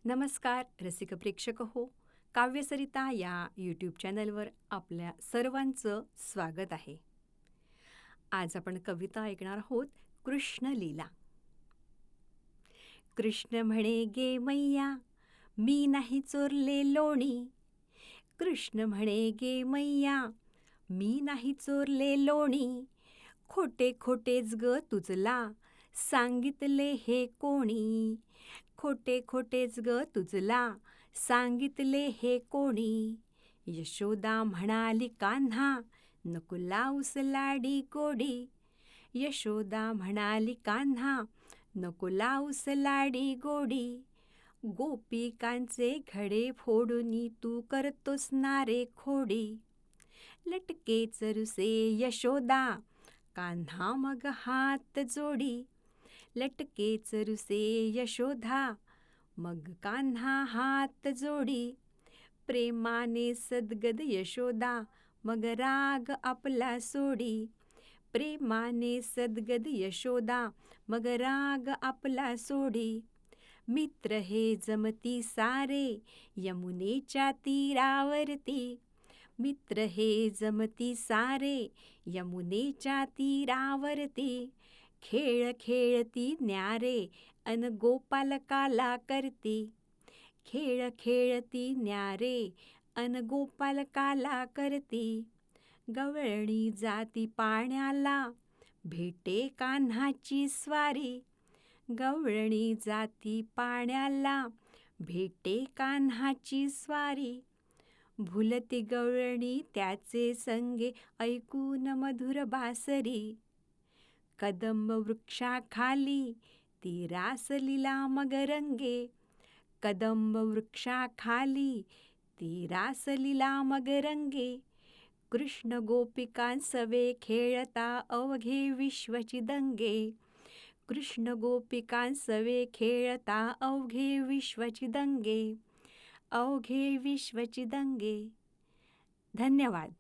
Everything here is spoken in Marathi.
नमस्कार रसिक प्रेक्षक हो, काव्यसरिता या यूट्यूब चॅनलवर आपल्या सर्वांचं स्वागत आहे. आज आपण कविता ऐकणार आहोत कृष्ण लीला. कृष्ण म्हणे गे मैया, मी नाही चोरले लोणी. कृष्ण म्हणे गे मैया, मी नाही चोरले लोणी. खोटे खोटेच ग तुझला, सांगितले हे कोणी. खोटे खोटेच ग तुझला, सांगितले हे कोणी. यशोदा म्हणाली कान्हा, नको लावूस लाडी गोडी. यशोदा म्हणाली कान्हा, नको लावूस लाडी गोडी. गोपिकांचे घडे फोडूनी तू करतोस ना रे खोडी. लटके चरुसे यशोदा, कान्हा मग हात जोडी. लटके चरुसे यशोदा, मग कान्हा हात जोडी. प्रेमाने सद्गद यशोदा, मग राग आपला सोडी. प्रेमाने सद्गद यशोदा, मग राग आपला सोडी. मित्र हे जमती सारे, यमुनेच्या तीरावरती. मित्र हे जमती सारे, यमुनेच्या तीरावरती. खेळ खेळती न्यारे, अन गोपालकाला करती. खेळ खेळती न्यारे, अन गोपालकाला करती. गवळणी जाती पाण्याला, भेटे कान्हाची स्वारी. गवळणी जाती पाण्याला, भेटे कान्हाची स्वारी. भुलती गवळणी त्याचे संगे, ऐकून मधुर बासरी. कदंब वृक्षाखाली ती रासलीला मग रंगे. कदंब वृक्षाखाली ती रासलीला मग रंगे. कृष्ण गोपिकांसवे खेळता अवघे विश्वची दंगे. कृष्ण गोपिकांसवे खेळता अवघे विश्वची दंगे. अवघे विश्वची दंगे. धन्यवाद.